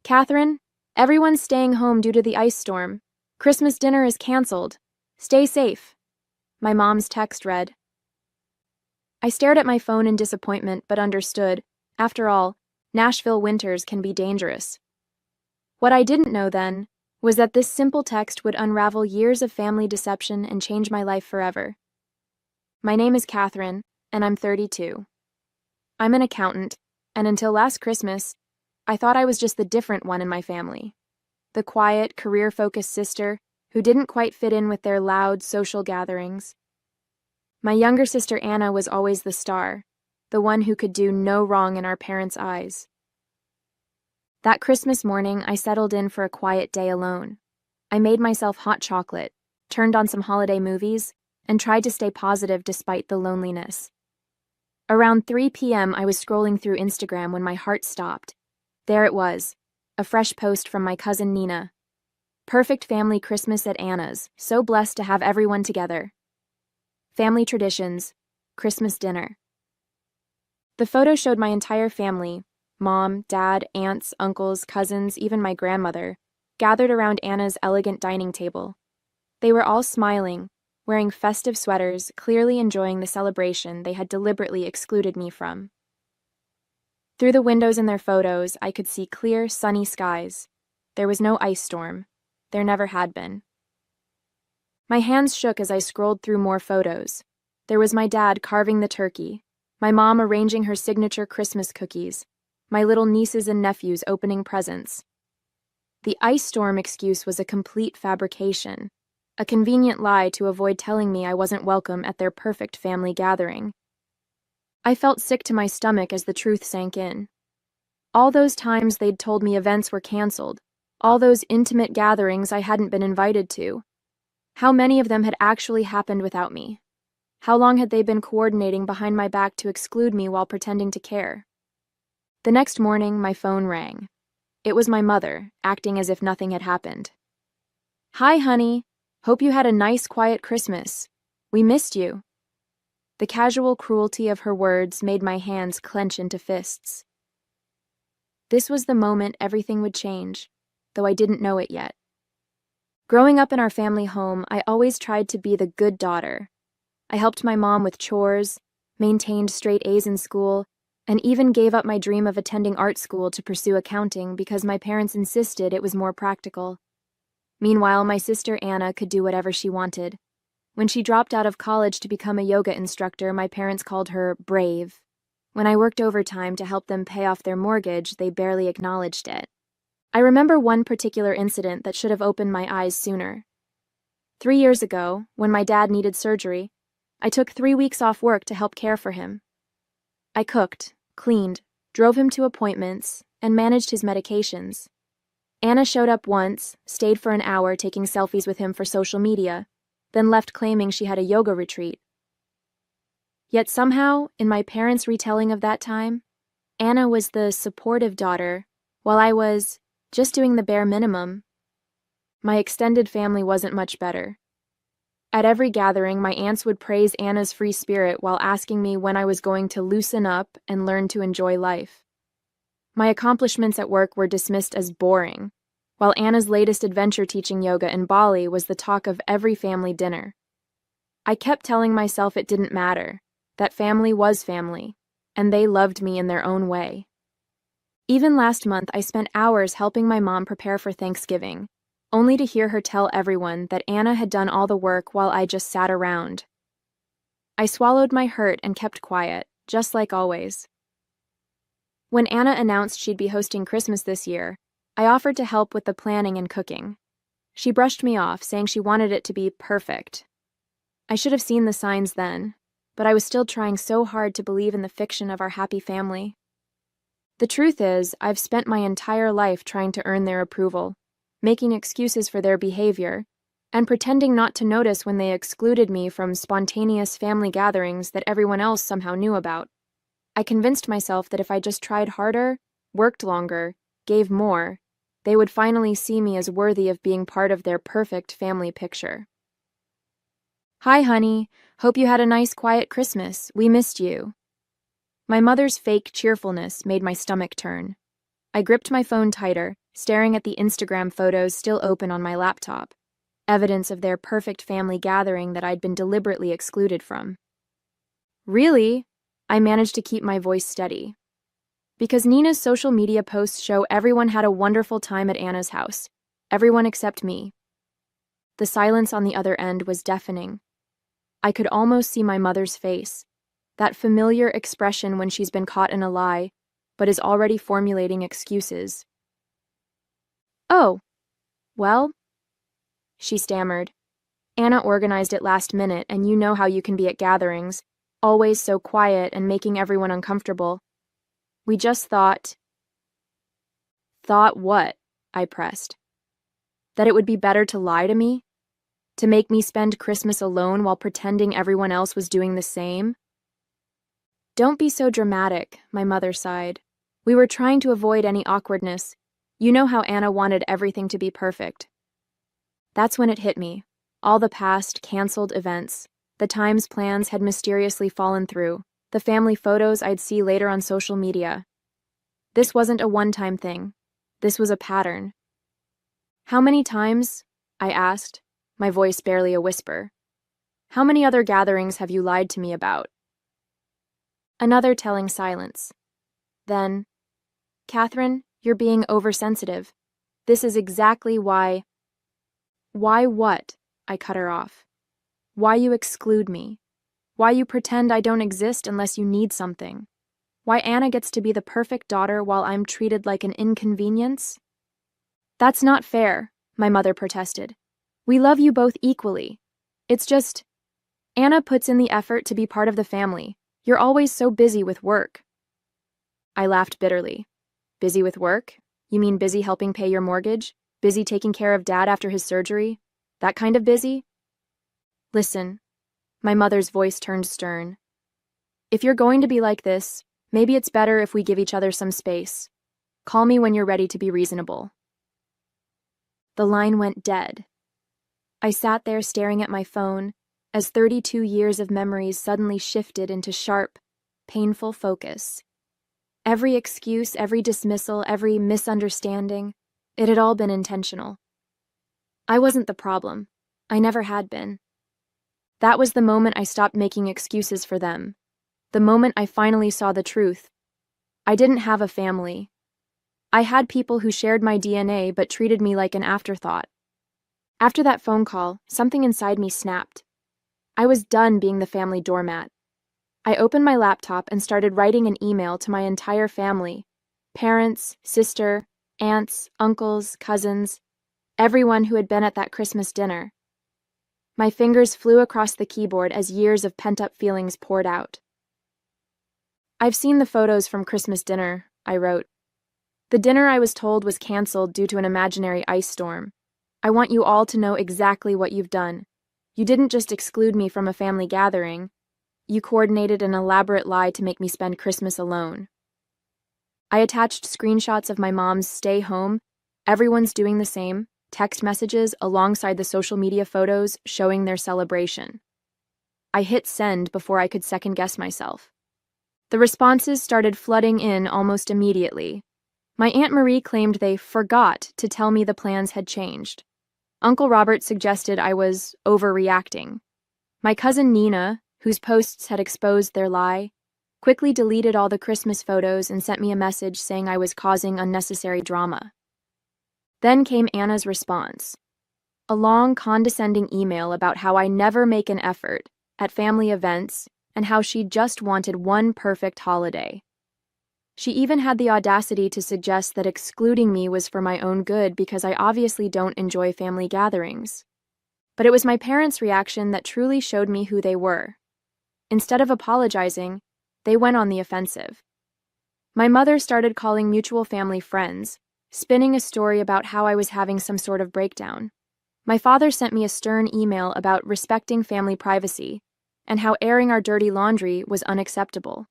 Catherine, everyone's staying home due to the ice storm. Christmas dinner is canceled. Stay safe. My mom's text read. I stared at my phone in disappointment but understood. After all, Nashville winters can be dangerous. What I didn't know then was that this simple text would unravel years of family deception and change my life forever. My name is Catherine, and I'm 32. I'm an accountant, and until last Christmas, I thought I was just the different one in my family. The quiet, career-focused sister who didn't quite fit in with their loud social gatherings. My younger sister Anna was always the star, the one who could do no wrong in our parents' eyes. That Christmas morning, I settled in for a quiet day alone. I made myself hot chocolate, turned on some holiday movies, and tried to stay positive despite the loneliness. Around 3 p.m., I was scrolling through Instagram when my heart stopped. There it was, a fresh post from my cousin Nina. Perfect family Christmas at Anna's, so blessed to have everyone together. Family traditions, Christmas dinner. The photo showed my entire family, mom, dad, aunts, uncles, cousins, even my grandmother, gathered around Anna's elegant dining table. They were all smiling, wearing festive sweaters, clearly enjoying the celebration they had deliberately excluded me from. Through the windows in their photos, I could see clear, sunny skies. There was no ice storm. There never had been. My hands shook as I scrolled through more photos. There was my dad carving the turkey, my mom arranging her signature Christmas cookies, my little nieces and nephews opening presents. The ice storm excuse was a complete fabrication, a convenient lie to avoid telling me I wasn't welcome at their perfect family gathering. I felt sick to my stomach as the truth sank in. All those times they'd told me events were canceled, all those intimate gatherings I hadn't been invited to. How many of them had actually happened without me? How long had they been coordinating behind my back to exclude me while pretending to care? The next morning, my phone rang. It was my mother, acting as if nothing had happened. "Hi, honey. Hope you had a nice, quiet Christmas. We missed you." The casual cruelty of her words made my hands clench into fists. This was the moment everything would change, though I didn't know it yet. Growing up in our family home, I always tried to be the good daughter. I helped my mom with chores, maintained straight A's in school, and even gave up my dream of attending art school to pursue accounting because my parents insisted it was more practical. Meanwhile, my sister Anna could do whatever she wanted. When she dropped out of college to become a yoga instructor, my parents called her brave. When I worked overtime to help them pay off their mortgage, they barely acknowledged it. I remember one particular incident that should have opened my eyes sooner. 3 years ago, when my dad needed surgery, I took 3 weeks off work to help care for him. I cooked, cleaned, drove him to appointments, and managed his medications. Anna showed up once, stayed for an hour taking selfies with him for social media, then left claiming she had a yoga retreat. Yet somehow, in my parents' retelling of that time, Anna was the supportive daughter, while I was just doing the bare minimum. My extended family wasn't much better. At every gathering, my aunts would praise Anna's free spirit while asking me when I was going to loosen up and learn to enjoy life. My accomplishments at work were dismissed as boring, while Anna's latest adventure teaching yoga in Bali was the talk of every family dinner. I kept telling myself it didn't matter, that family was family, and they loved me in their own way. Even last month, I spent hours helping my mom prepare for Thanksgiving, only to hear her tell everyone that Anna had done all the work while I just sat around. I swallowed my hurt and kept quiet, just like always. When Anna announced she'd be hosting Christmas this year, I offered to help with the planning and cooking. She brushed me off, saying she wanted it to be perfect. I should have seen the signs then, but I was still trying so hard to believe in the fiction of our happy family. The truth is, I've spent my entire life trying to earn their approval, making excuses for their behavior, and pretending not to notice when they excluded me from spontaneous family gatherings that everyone else somehow knew about. I convinced myself that if I just tried harder, worked longer, gave more, they would finally see me as worthy of being part of their perfect family picture. "Hi, honey. Hope you had a nice, quiet Christmas. We missed you." My mother's fake cheerfulness made my stomach turn. I gripped my phone tighter, staring at the Instagram photos still open on my laptop, evidence of their perfect family gathering that I'd been deliberately excluded from. Really? I managed to keep my voice steady. Because Nina's social media posts show everyone had a wonderful time at Anna's house, everyone except me. The silence on the other end was deafening. I could almost see my mother's face, that familiar expression when she's been caught in a lie, but is already formulating excuses. "Oh, well," she stammered. "Anna organized it last minute, and you know how you can be at gatherings, always so quiet and making everyone uncomfortable. We just thought—" "Thought what?" I pressed. "That it would be better to lie to me? To make me spend Christmas alone while pretending everyone else was doing the same?" "Don't be so dramatic," my mother sighed. "We were trying to avoid any awkwardness. You know how Anna wanted everything to be perfect." That's when it hit me. All the past, canceled events, the times plans had mysteriously fallen through, the family photos I'd see later on social media. This wasn't a one-time thing. This was a pattern. "How many times?" I asked, my voice barely a whisper. "How many other gatherings have you lied to me about?" Another telling silence. Then, "Catherine, you're being oversensitive. This is exactly why—" "Why what?" I cut her off. "Why you exclude me. Why you pretend I don't exist unless you need something. Why Anna gets to be the perfect daughter while I'm treated like an inconvenience?" "That's not fair," my mother protested. "We love you both equally. It's just, Anna puts in the effort to be part of the family. You're always so busy with work." I laughed bitterly. "Busy with work? You mean busy helping pay your mortgage? Busy taking care of Dad after his surgery? That kind of busy?" "Listen," my mother's voice turned stern. "If you're going to be like this, maybe it's better if we give each other some space. Call me when you're ready to be reasonable." The line went dead. I sat there staring at my phone as 32 years of memories suddenly shifted into sharp, painful focus. Every excuse, every dismissal, every misunderstanding, it had all been intentional. I wasn't the problem. I never had been. That was the moment I stopped making excuses for them. The moment I finally saw the truth. I didn't have a family. I had people who shared my DNA but treated me like an afterthought. After that phone call, something inside me snapped. I was done being the family doormat. I opened my laptop and started writing an email to my entire family. Parents, sister, aunts, uncles, cousins, everyone who had been at that Christmas dinner. My fingers flew across the keyboard as years of pent-up feelings poured out. "I've seen the photos from Christmas dinner," I wrote. "The dinner I was told was canceled due to an imaginary ice storm. I want you all to know exactly what you've done. You didn't just exclude me from a family gathering. You coordinated an elaborate lie to make me spend Christmas alone." I attached screenshots of my mom's "stay home, everyone's doing the same" text messages alongside the social media photos showing their celebration. I hit send before I could second-guess myself. The responses started flooding in almost immediately. My Aunt Marie claimed they forgot to tell me the plans had changed. Uncle Robert suggested I was overreacting. My cousin Nina, whose posts had exposed their lie, quickly deleted all the Christmas photos and sent me a message saying I was causing unnecessary drama. Then came Anna's response. A long, condescending email about how I never make an effort at family events and how she just wanted one perfect holiday. She even had the audacity to suggest that excluding me was for my own good because I obviously don't enjoy family gatherings. But it was my parents' reaction that truly showed me who they were. Instead of apologizing, they went on the offensive. My mother started calling mutual family friends, spinning a story about how I was having some sort of breakdown. My father sent me a stern email about respecting family privacy and how airing our dirty laundry was unacceptable.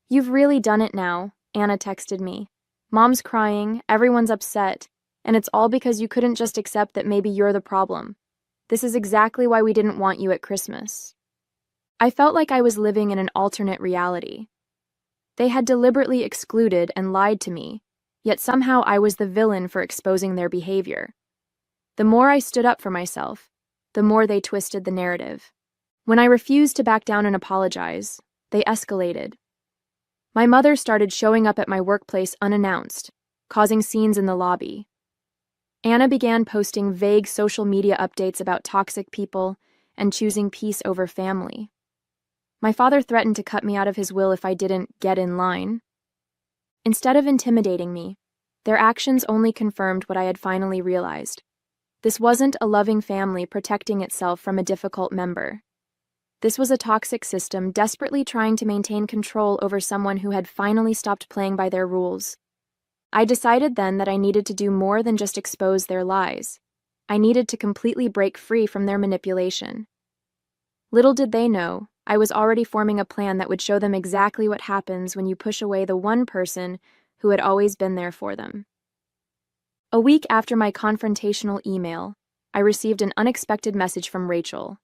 "You've really done it now," Anna texted me. "Mom's crying, everyone's upset, and it's all because you couldn't just accept that maybe you're the problem. This is exactly why we didn't want you at Christmas." I felt like I was living in an alternate reality. They had deliberately excluded and lied to me, yet somehow I was the villain for exposing their behavior. The more I stood up for myself, the more they twisted the narrative. When I refused to back down and apologize, they escalated. My mother started showing up at my workplace unannounced, causing scenes in the lobby. Anna began posting vague social media updates about toxic people and choosing peace over family. My father threatened to cut me out of his will if I didn't get in line. Instead of intimidating me, their actions only confirmed what I had finally realized. This wasn't a loving family protecting itself from a difficult member. This was a toxic system desperately trying to maintain control over someone who had finally stopped playing by their rules. I decided then that I needed to do more than just expose their lies. I needed to completely break free from their manipulation. Little did they know, I was already forming a plan that would show them exactly what happens when you push away the one person who had always been there for them. A week after my confrontational email, I received an unexpected message from Rachel,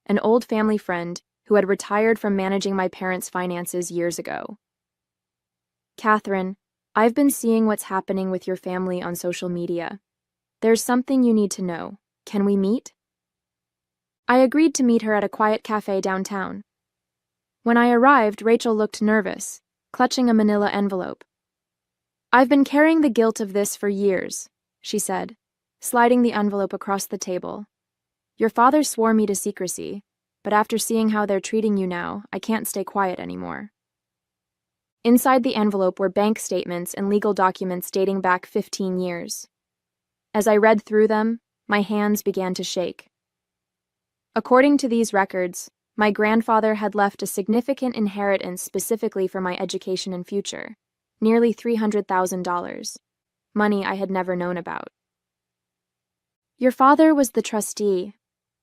an old family friend who had retired from managing my parents' finances years ago. "Catherine, I've been seeing what's happening with your family on social media. There's something you need to know. Can we meet?" I agreed to meet her at a quiet cafe downtown. When I arrived, Rachel looked nervous, clutching a manila envelope. "I've been carrying the guilt of this for years," she said, sliding the envelope across the table. "Your father swore me to secrecy, but after seeing how they're treating you now, I can't stay quiet anymore." Inside the envelope were bank statements and legal documents dating back 15 years. As I read through them, my hands began to shake. According to these records, my grandfather had left a significant inheritance specifically for my education and future, nearly $300,000, money I had never known about. "Your father was the trustee,"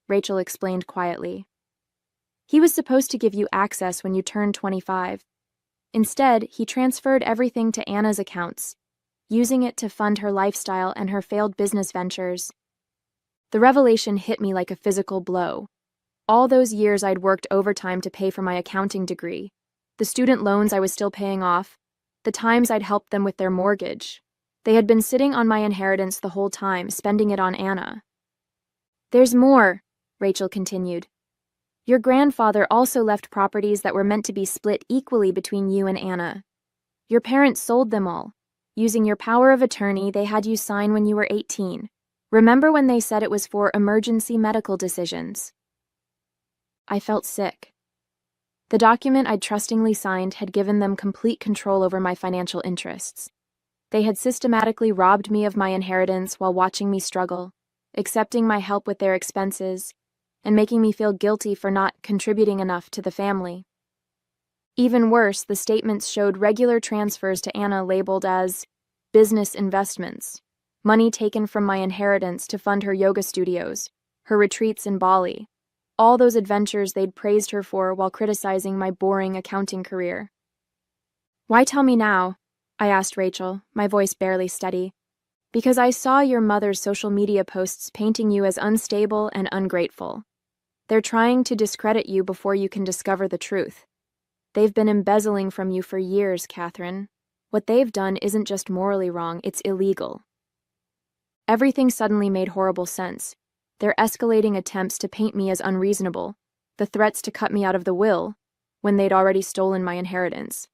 Rachel explained quietly. "He was supposed to give you access when you turned 25. Instead, he transferred everything to Anna's accounts, using it to fund her lifestyle and her failed business ventures." The revelation hit me like a physical blow. All those years I'd worked overtime to pay for my accounting degree, the student loans I was still paying off, the times I'd helped them with their mortgage. They had been sitting on my inheritance the whole time, spending it on Anna. "There's more," Rachel continued. "Your grandfather also left properties that were meant to be split equally between you and Anna. Your parents sold them all. Using your power of attorney, they had you sign when you were 18. Remember when they said it was for emergency medical decisions?" I felt sick. The document I'd trustingly signed had given them complete control over my financial interests. They had systematically robbed me of my inheritance while watching me struggle, accepting my help with their expenses, and making me feel guilty for not contributing enough to the family. Even worse, the statements showed regular transfers to Anna labeled as business investments, money taken from my inheritance to fund her yoga studios, her retreats in Bali, all those adventures they'd praised her for while criticizing my boring accounting career. "Why tell me now?" I asked Rachel, my voice barely steady. "Because I saw your mother's social media posts painting you as unstable and ungrateful. They're trying to discredit you before you can discover the truth. They've been embezzling from you for years, Catherine. What they've done isn't just morally wrong, it's illegal." Everything suddenly made horrible sense. Their escalating attempts to paint me as unreasonable, the threats to cut me out of the will, when they'd already stolen my inheritance.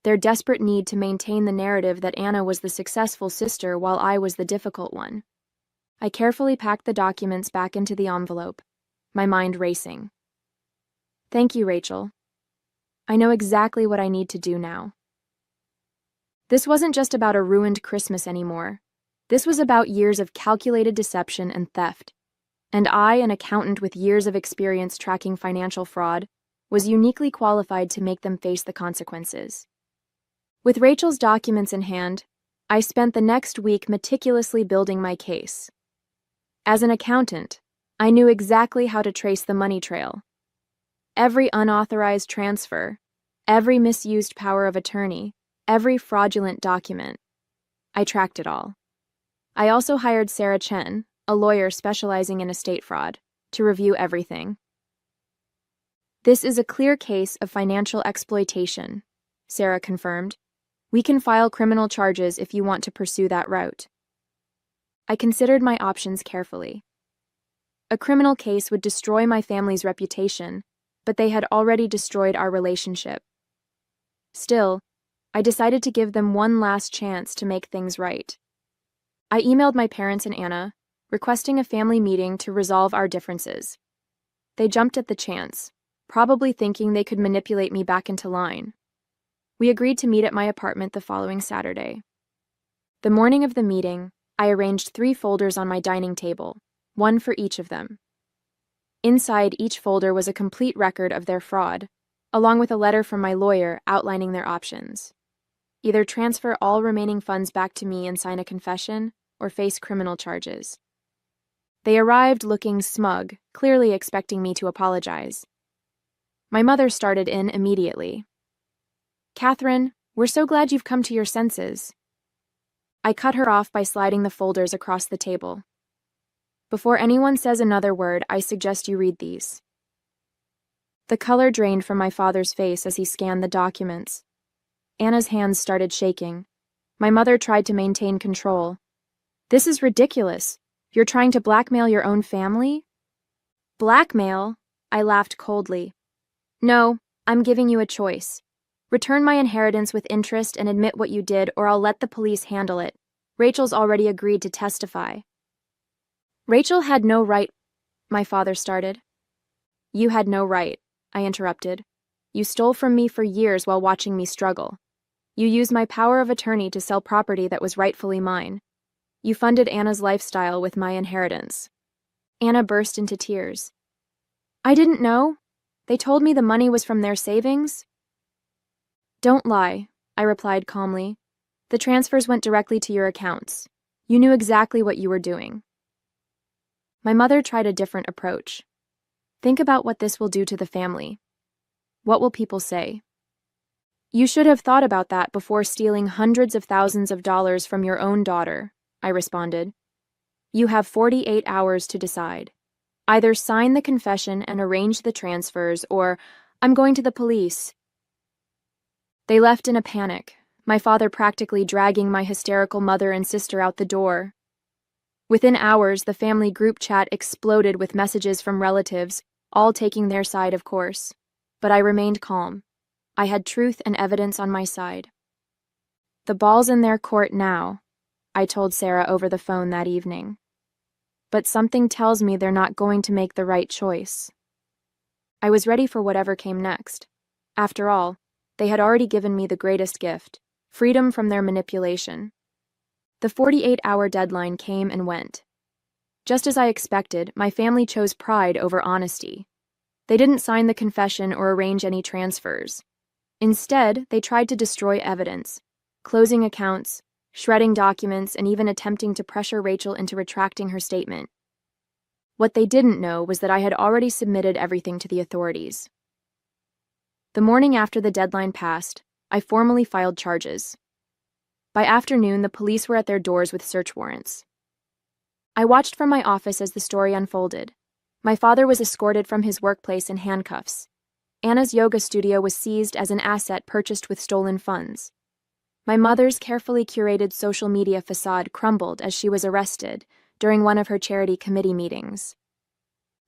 Their desperate need to maintain the narrative that Anna was the successful sister while I was the difficult one. I carefully packed the documents back into the envelope, my mind racing. "Thank you, Rachel. I know exactly what I need to do now." This wasn't just about a ruined Christmas anymore. This was about years of calculated deception and theft. And I, an accountant with years of experience tracking financial fraud, was uniquely qualified to make them face the consequences. With Rachel's documents in hand, I spent the next week meticulously building my case. As an accountant, I knew exactly how to trace the money trail. Every unauthorized transfer, every misused power of attorney, every fraudulent document. I tracked it all. I also hired Sarah Chen, a lawyer specializing in estate fraud, to review everything. "This is a clear case of financial exploitation," Sarah confirmed. We can file criminal charges if you want to pursue that route. I considered my options carefully. A criminal case would destroy my family's reputation, but they had already destroyed our relationship. Still, I decided to give them one last chance to make things right. I emailed my parents and Anna, requesting a family meeting to resolve our differences. They jumped at the chance, probably thinking they could manipulate me back into line. We agreed to meet at my apartment the following Saturday. The morning of the meeting, I arranged 3 folders on my dining table, one for each of them. Inside each folder was a complete record of their fraud, along with a letter from my lawyer outlining their options. Either transfer all remaining funds back to me and sign a confession, or face criminal charges. They arrived looking smug, clearly expecting me to apologize. My mother started in immediately. "Catherine, we're so glad you've come to your senses." I cut her off by sliding the folders across the table. "Before anyone says another word, I suggest you read these." The color drained from my father's face as he scanned the documents. Anna's hands started shaking. My mother tried to maintain control. "This is ridiculous. You're trying to blackmail your own family?" "Blackmail?" I laughed coldly. "No, I'm giving you a choice. Return my inheritance with interest and admit what you did, or I'll let the police handle it. Rachel's already agreed to testify." "Rachel had no right," my father started. "You had no right," I interrupted. "You stole from me for years while watching me struggle. You used my power of attorney to sell property that was rightfully mine. You funded Anna's lifestyle with my inheritance." Anna burst into tears. "I didn't know. They told me the money was from their savings." "Don't lie," I replied calmly. "The transfers went directly to your accounts. You knew exactly what you were doing." My mother tried a different approach. "Think about what this will do to the family. What will people say?" "You should have thought about that before stealing hundreds of thousands of dollars from your own daughter," I responded. "You have 48 hours to decide. Either sign the confession and arrange the transfers, or I'm going to the police." They left in a panic, my father practically dragging my hysterical mother and sister out the door. Within hours, the family group chat exploded with messages from relatives, all taking their side, of course. But I remained calm. I had truth and evidence on my side. "The ball's in their court now," I told Sarah over the phone that evening. "But something tells me they're not going to make the right choice." I was ready for whatever came next. After all, they had already given me the greatest gift, freedom from their manipulation. The 48-hour deadline came and went. Just as I expected, my family chose pride over honesty. They didn't sign the confession or arrange any transfers. Instead, they tried to destroy evidence, closing accounts, shredding documents, and even attempting to pressure Rachel into retracting her statement. What they didn't know was that I had already submitted everything to the authorities. The morning after the deadline passed, I formally filed charges. By afternoon, the police were at their doors with search warrants. I watched from my office as the story unfolded. My father was escorted from his workplace in handcuffs. Anna's yoga studio was seized as an asset purchased with stolen funds. My mother's carefully curated social media facade crumbled as she was arrested during one of her charity committee meetings.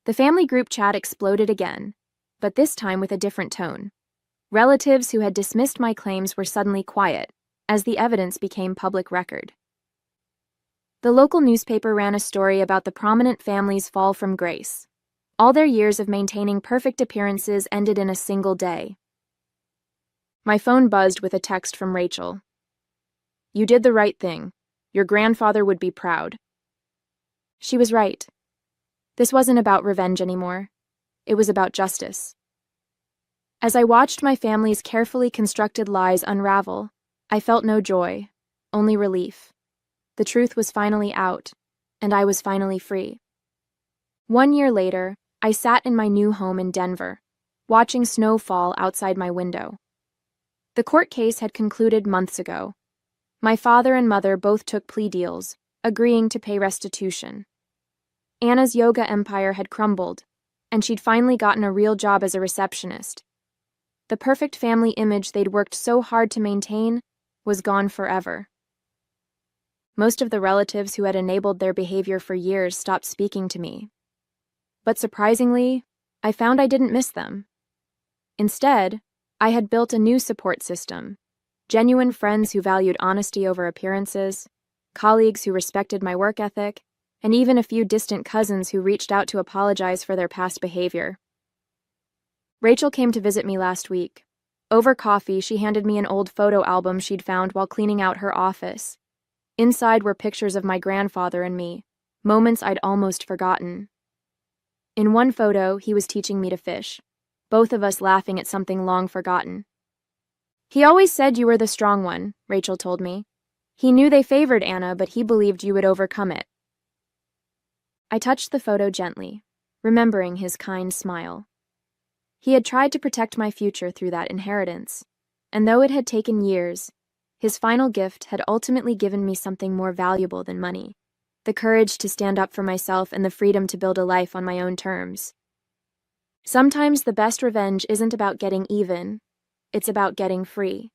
The family group chat exploded again, but this time with a different tone. Relatives who had dismissed my claims were suddenly quiet, as the evidence became public record. The local newspaper ran a story about the prominent family's fall from grace. All their years of maintaining perfect appearances ended in a single day. My phone buzzed with a text from Rachel. "You did the right thing. Your grandfather would be proud." She was right. This wasn't about revenge anymore. It was about justice. As I watched my family's carefully constructed lies unravel, I felt no joy, only relief. The truth was finally out, and I was finally free. 1 year later, I sat in my new home in Denver, watching snow fall outside my window. The court case had concluded months ago. My father and mother both took plea deals, agreeing to pay restitution. Anna's yoga empire had crumbled, and she'd finally gotten a real job as a receptionist. The perfect family image they'd worked so hard to maintain was gone forever. Most of the relatives who had enabled their behavior for years stopped speaking to me. But surprisingly, I found I didn't miss them. Instead, I had built a new support system, genuine friends who valued honesty over appearances, colleagues who respected my work ethic, and even a few distant cousins who reached out to apologize for their past behavior. Rachel came to visit me last week. Over coffee, she handed me an old photo album she'd found while cleaning out her office. Inside were pictures of my grandfather and me, moments I'd almost forgotten. In one photo, he was teaching me to fish, both of us laughing at something long forgotten. "He always said you were the strong one," Rachel told me. "He knew they favored Anna, but he believed you would overcome it." I touched the photo gently, remembering his kind smile. He had tried to protect my future through that inheritance, and though it had taken years, his final gift had ultimately given me something more valuable than money: the courage to stand up for myself and the freedom to build a life on my own terms. Sometimes the best revenge isn't about getting even, it's about getting free.